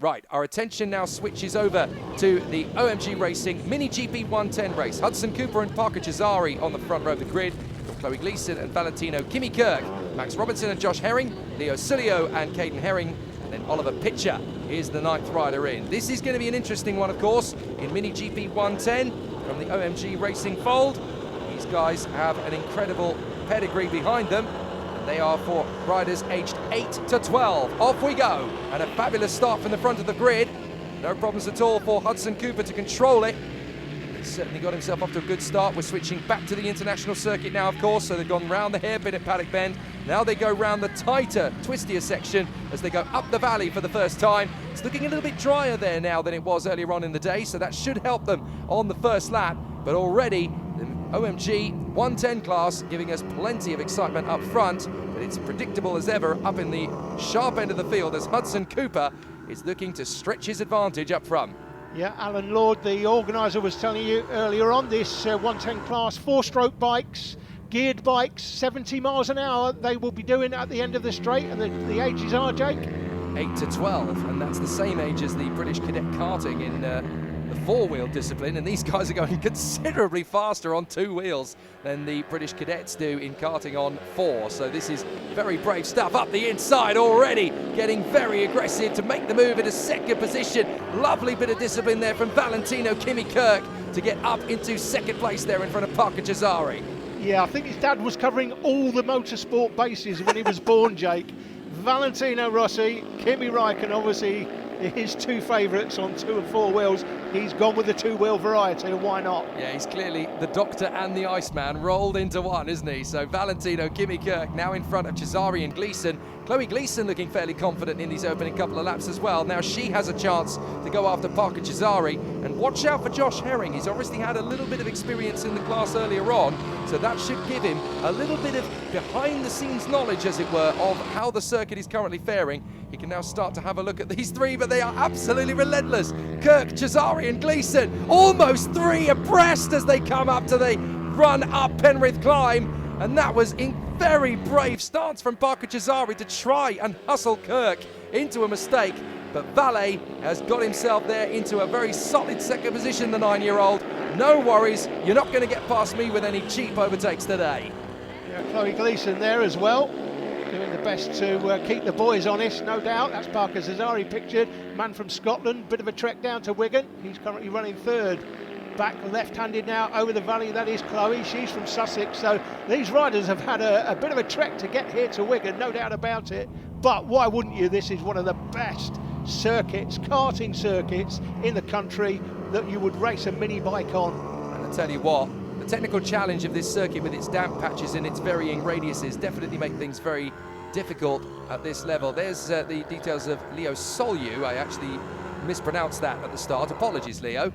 Right, our attention now switches over to the OMG Racing Mini GP 110 race. Hudson Cooper and Parker Cesari on the front row of the grid. Chloe Gleeson and Valentino Kimmy Kirk. Max Robinson and Josh Herring. Leo Sulio and Caden Herring. And then Oliver Pitcher is the 9th rider in. This is going to be an interesting one, of course, in Mini GP 110 from the OMG Racing fold. These guys have an incredible pedigree behind them. They are for riders aged 8 to 12. Off we go, and a fabulous start from the front of the grid. No problems at all for Hudson Cooper to control it. He's certainly got himself off to a good start. We're switching back to the international circuit now, of course, so they've gone round the hairpin at Paddock Bend. Now they go round the tighter, twistier section as they go up the valley for the first time. It's looking a little bit drier there now than it was earlier on in the day, so that should help them on the first lap. But already, the OMG 110 class giving us plenty of excitement up front, but it's predictable as ever up in the sharp end of the field as Hudson Cooper is looking to stretch his advantage up front. Yeah, Alan Lord, the organiser, was telling you earlier on, this 110 class, 4-stroke bikes, geared bikes, 70 miles an hour they will be doing at the end of the straight, and the ages are, Jake? 8 to 12, and that's the same age as the British cadet karting in the 4-wheel discipline, and these guys are going considerably faster on 2 wheels than the British cadets do in karting on 4. So this is very brave stuff. Up the inside already, getting very aggressive to make the move into second position. Lovely bit of discipline there from Valentino Kimmy Kirk to get up into second place there in front of Parker Cesari. Yeah, I think his dad was covering all the motorsport bases when he was born, Jake. Valentino Rossi, Kimi Räikkönen, obviously his 2 favourites on 2 and 4 wheels. He's gone with the 2-wheel variety, and why not? Yeah, he's clearly the Doctor and the Iceman rolled into one, isn't he? So Valentino Kimmy Kirk now in front of Cesari and Gleeson. Chloe Gleeson looking fairly confident in these opening couple of laps as well. Now she has a chance to go after Parker Cesari, and watch out for Josh Herring. He's obviously had a little bit of experience in the class earlier on, so that should give him a little bit of behind-the-scenes knowledge, as it were, of how the circuit is currently faring. He can now start to have a look at these 3, but they are absolutely relentless. Kirk, Cesari and Gleeson, almost 3 abreast as they come up to the run-up Penrith climb. And that was in very brave stance from Parker Cesari to try and hustle Kirk into a mistake. But Valet has got himself there into a very solid second position, the 9-year-old. No worries, you're not going to get past me with any cheap overtakes today. Yeah, Chloe Gleeson there as well, doing the best to keep the boys honest, no doubt. That's Parker Cesari pictured, man from Scotland, bit of a trek down to Wigan. He's currently running 3rd. Back left-handed now over the valley, that is Chloe. She's from Sussex, so these riders have had a bit of a trek to get here to Wigan, no doubt about it. But why wouldn't you? This is one of the best circuits, karting circuits in the country that you would race a mini bike on. And I tell you what, the technical challenge of this circuit with its damp patches and its varying radiuses definitely make things very difficult at this level. There's the details of Leo Sulio. I actually mispronounced that at the start. Apologies, Leo.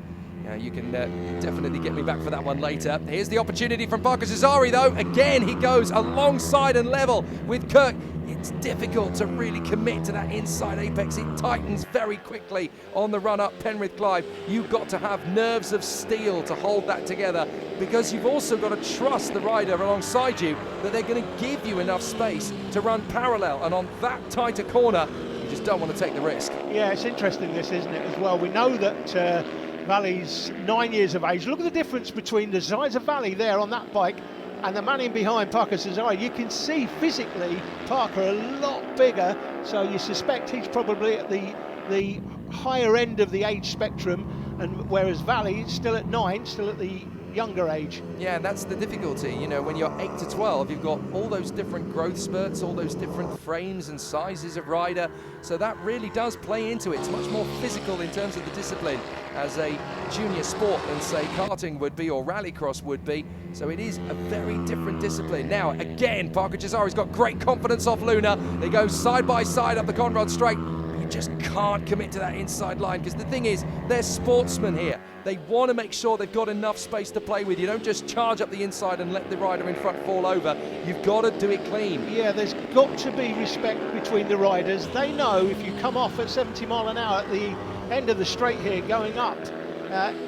You can definitely get me back for that one later. Here's the opportunity from Parker Cesari, though. Again, he goes alongside and level with Kirk. It's difficult to really commit to that inside apex. It tightens very quickly on the run-up Penrith climb. You've got to have nerves of steel to hold that together, because you've also got to trust the rider alongside you that they're going to give you enough space to run parallel. And on that tighter corner, you just don't want to take the risk. Yeah, it's interesting this, isn't it, as well? We know that Valley's 9 years of age. Look at the difference between the size of Valley there on that bike and the man in behind, Parker Cesari. You can see physically Parker a lot bigger, so you suspect he's probably at the higher end of the age spectrum, and whereas Valley is still at 9, still at the younger age. Yeah, that's the difficulty. You know, when you're 8 to 12, you've got all those different growth spurts, all those different frames and sizes of rider, so that really does play into it. It's much more physical in terms of the discipline as a junior sport than, say, karting would be or rallycross would be, so it is a very different discipline. Now, again, Parker Cesari's got great confidence off Luna. They go side by side up the Conrod straight. You just can't commit to that inside line, because the thing is, they're sportsmen here. They want to make sure they've got enough space to play with. You don't just charge up the inside and let the rider in front fall over. You've got to do it clean. Yeah, there's got to be respect between the riders. They know if you come off at 70 mile an hour at the end of the straight here, going up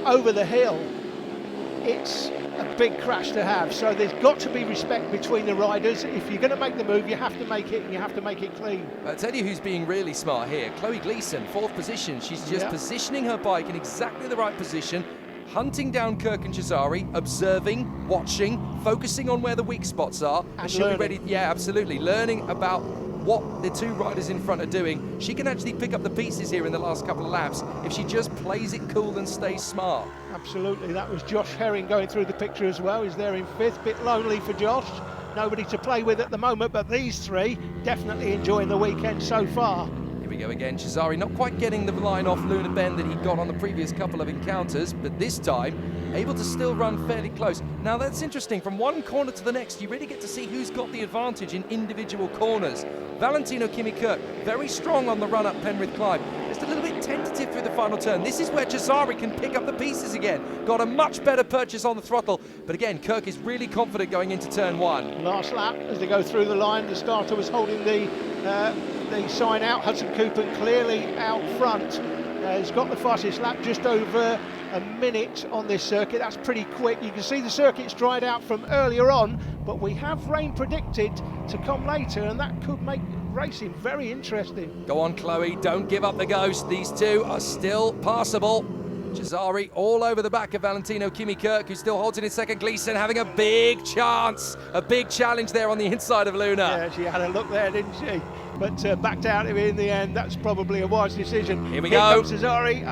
over the hill, it's a big crash to have. So there's got to be respect between the riders. If you're going to make the move, you have to make it, and you have to make it clean. I'll tell you who's being really smart here. Chloe Gleeson, 4th position. She's just positioning her bike in exactly the right position, hunting down Kirk and Cesari, observing, watching, focusing on where the weak spots are, and she'll be ready. Yeah, absolutely. Learning about what the two riders in front are doing. She can actually pick up the pieces here in the last couple of laps if she just plays it cool and stays smart. Absolutely. That was Josh Herring going through the picture as well. He's there in 5th. Bit lonely for Josh. Nobody to play with at the moment, but these three definitely enjoying the weekend so far. Here we go again. Cesari not quite getting the line off Luna Bend that he got on the previous couple of encounters, but this time able to still run fairly close. Now that's interesting. From one corner to the next, you really get to see who's got the advantage in individual corners. Valentino Kimi-Kirk, very strong on the run up Penrith climb. Just a little bit tentative through the final turn. This is where Cesari can pick up the pieces again. Got a much better purchase on the throttle. But again, Kirk is really confident going into turn 1. Last lap, as they go through the line, the starter was holding the sign out. Hudson Cooper clearly out front. He's got the fastest lap, just over a minute on this circuit. That's pretty quick. You can see the circuit's dried out from earlier on, but we have rain predicted to come later, and that could make racing very interesting. Go on, Chloe, don't give up the ghost. These two are still passable. Cesari all over the back of Valentino Kimi-Kirk, who still holds it in second. Gleeson having a big chance, a big challenge there on the inside of Luna. Yeah, she had a look there, didn't she? But backed out of it in the end. That's probably a wise decision. Here we go. Cesari,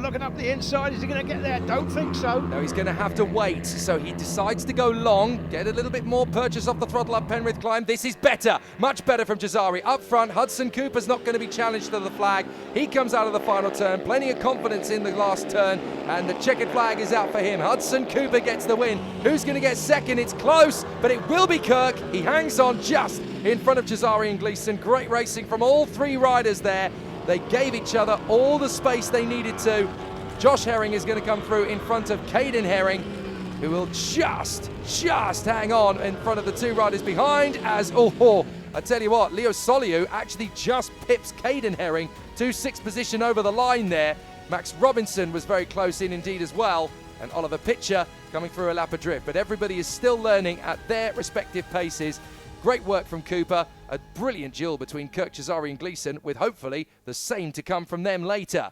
looking up the inside. Is he going to get there? Don't think so. No, he's going to have to wait. So he decides to go long, get a little bit more purchase off the throttle up Penrith climb. This is better, much better from Cesari. Up front, Hudson Cooper's not going to be challenged to the flag. He comes out of the final turn, plenty of confidence in the last turn, and the checkered flag is out for him. Hudson Cooper gets the win. Who's going to get second? It's close, but it will be Kirk. He hangs on just in front of Cesari and Gleeson. Great racing from all three riders there. They gave each other all the space they needed to. Josh Herring is going to come through in front of Caden Herring, who will just hang on in front of the two riders behind as, I tell you what, Leo Soliu actually just pips Caden Herring to 6th position over the line there. Max Robinson was very close in indeed as well, and Oliver Pitcher coming through a lap adrift. But everybody is still learning at their respective paces. Great work from Cooper, a brilliant duel between Kirk, Cesari and Gleeson, with hopefully the same to come from them later.